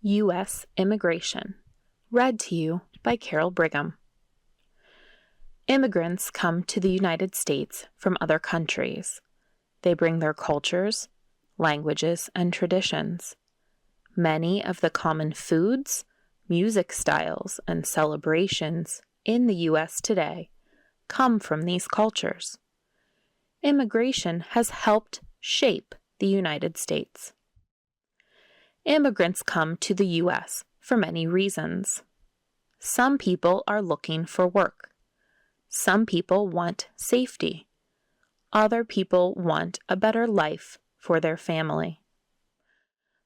U.S. Immigration, read to you by Carol Brigham. Immigrants come to the United States from other countries. They bring their cultures, languages, and traditions. Many of the common foods, music styles, and celebrations in the U.S. today come from these cultures. Immigration has helped shape the United States. Immigrants come to the U.S. for many reasons. Some people are looking for work. Some people want safety. Other people want a better life for their family.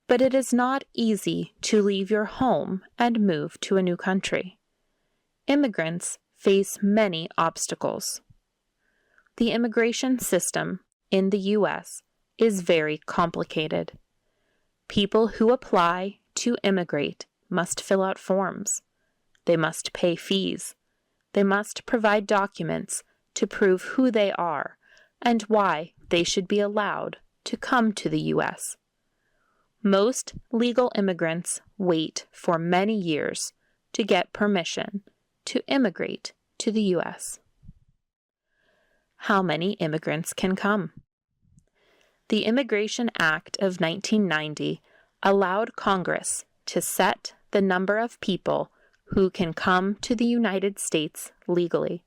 But it is not easy to leave your home and move to a new country. Immigrants face many obstacles. The immigration system in the U.S. is very complicated. People who apply to immigrate must fill out forms. They must pay fees. They must provide documents to prove who they are and why they should be allowed to come to the U.S. Most legal immigrants wait for many years to get permission to immigrate to the U.S. How many immigrants can come? The Immigration Act of 1990 allowed Congress to set the number of people who can come to the United States legally.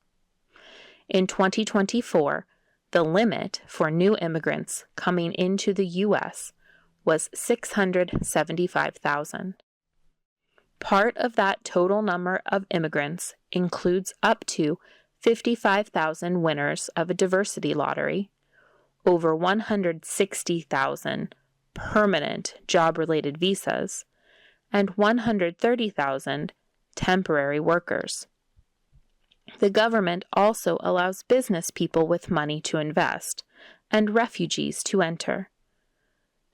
In 2024, the limit for new immigrants coming into the U.S. was 675,000. Part of that total number of immigrants includes up to 55,000 winners of a diversity lottery, over 160,000 permanent job-related visas, and 130,000 temporary workers. The government also allows business people with money to invest and refugees to enter.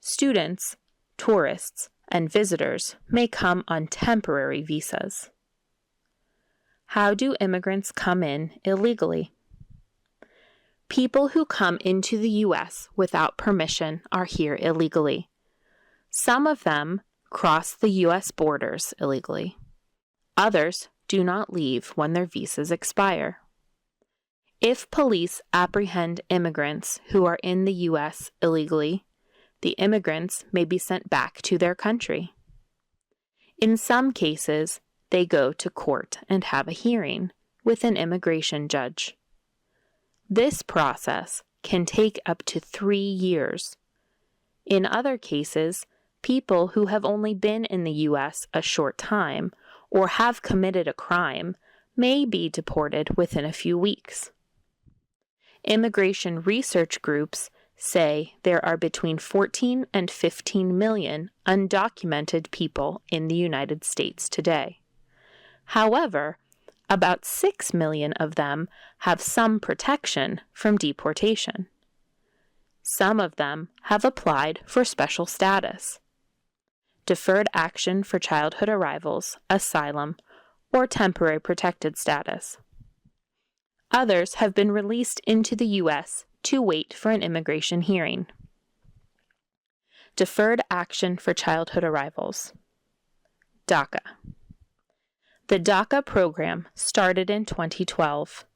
Students, tourists, and visitors may come on temporary visas. How do immigrants come in illegally? People who come into the U.S. without permission are here illegally. Some of them cross the U.S. borders illegally. Others do not leave when their visas expire. If police apprehend immigrants who are in the U.S. illegally, the immigrants may be sent back to their country. In some cases, they go to court and have a hearing with an immigration judge. This process can take up to 3 years. In other cases, people who have only been in the U.S. a short time or have committed a crime may be deported within a few weeks. Immigration research groups say there are between 14 and 15 million undocumented people in the United States today. However, about 6 million of them have some protection from deportation. Some of them have applied for special status, deferred action for childhood arrivals, asylum, or temporary protected status. Others have been released into the U.S. to wait for an immigration hearing. Deferred action for childhood arrivals. DACA. The DACA program started in 2012.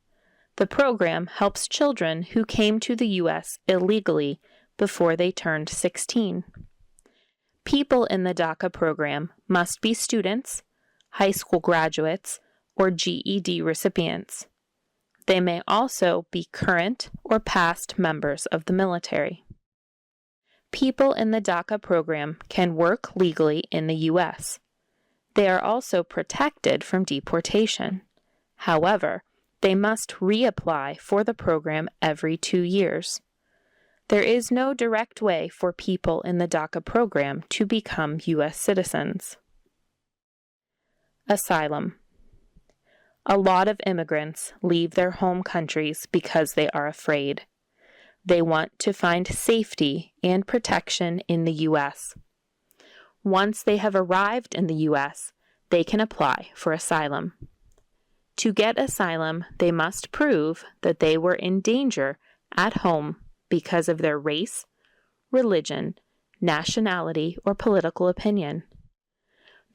The program helps children who came to the U.S. illegally before they turned 16. People in the DACA program must be students, high school graduates, or GED recipients. They may also be current or past members of the military. People in the DACA program can work legally in the U.S. They are also protected from deportation. However, they must reapply for the program every 2 years. There is no direct way for people in the DACA program to become U.S. citizens. Asylum. A lot of immigrants leave their home countries because they are afraid. They want to find safety and protection in the U.S. Once they have arrived in the U.S., they can apply for asylum. To get asylum, they must prove that they were in danger at home because of their race, religion, nationality, or political opinion.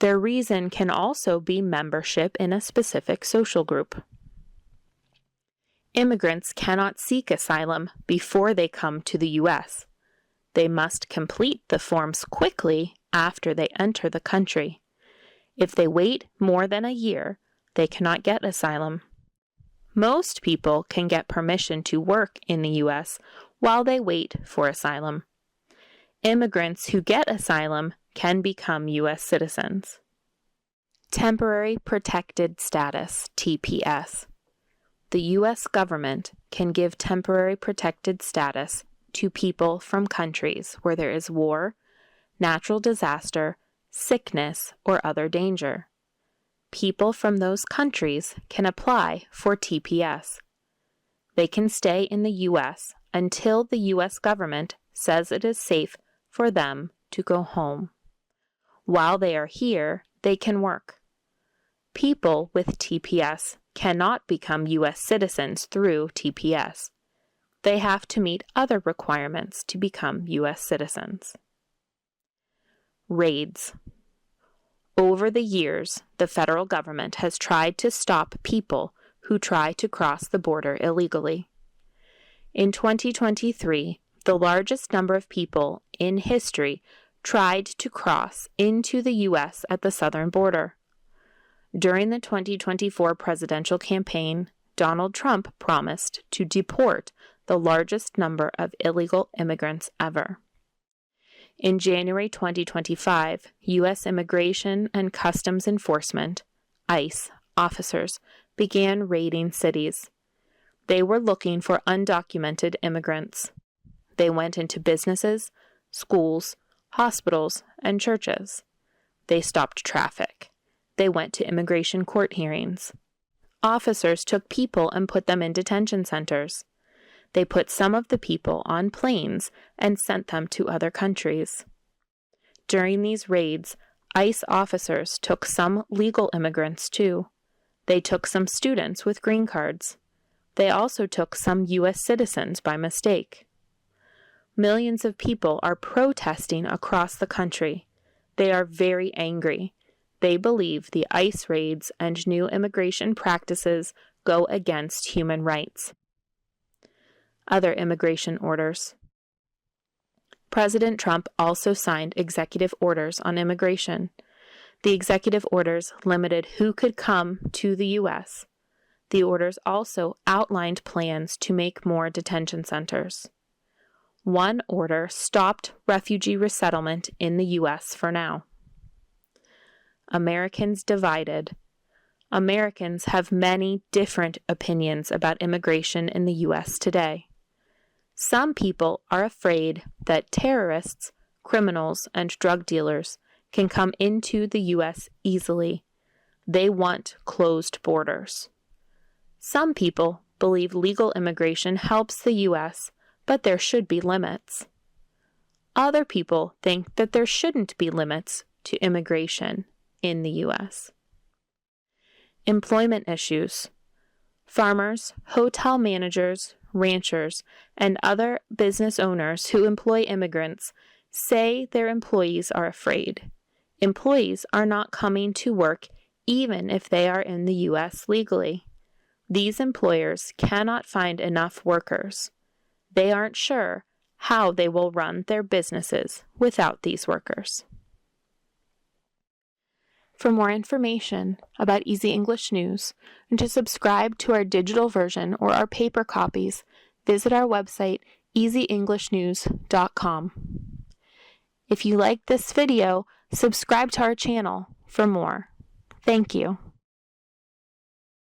Their reason can also be membership in a specific social group. Immigrants cannot seek asylum before they come to the U.S. They must complete the forms quickly after they enter the country. If they wait more than a year, they cannot get asylum. Most people can get permission to work in the U.S. while they wait for asylum. Immigrants who get asylum can become U.S. citizens. Temporary Protected Status, TPS. The U.S. government can give temporary protected status to people from countries where there is war, natural disaster, sickness, or other danger. People from those countries can apply for TPS. They can stay in the U.S. until the U.S. government says it is safe for them to go home. While they are here, they can work. People with TPS cannot become U.S. citizens through TPS. They have to meet other requirements to become U.S. citizens. Raids. Over the years, the federal government has tried to stop people who try to cross the border illegally. In 2023, the largest number of people in history tried to cross into the U.S. at the southern border. During the 2024 presidential campaign, Donald Trump promised to deport the largest number of illegal immigrants ever. In January 2025, U.S. Immigration and Customs Enforcement, ICE, officers began raiding cities. They were looking for undocumented immigrants. They went into businesses, schools, hospitals, and churches. They stopped traffic. They went to immigration court hearings. Officers took people and put them in detention centers. They put some of the people on planes and sent them to other countries. During these raids, ICE officers took some legal immigrants too. They took some students with green cards. They also took some U.S. citizens by mistake. Millions of people are protesting across the country. They are very angry. They believe the ICE raids and new immigration practices go against human rights. Other immigration orders. President Trump also signed executive orders on immigration. The executive orders limited who could come to the U.S. The orders also outlined plans to make more detention centers. One order stopped refugee resettlement in the U.S. for now. Americans divided. Americans have many different opinions about immigration in the U.S. today. Some people are afraid that terrorists, criminals, and drug dealers can come into the U.S. easily. They want closed borders. Some people believe legal immigration helps the U.S., but there should be limits. Other people think that there shouldn't be limits to immigration in the U.S. Employment issues. Farmers, hotel managers, ranchers, and other business owners who employ immigrants say their employees are afraid. Employees are not coming to work even if they are in the U.S. legally. These employers cannot find enough workers. They aren't sure how they will run their businesses without these workers. For more information about Easy English News and to subscribe to our digital version or our paper copies, visit our website easyenglishnews.com. If you like this video, subscribe to our channel for more. Thank you.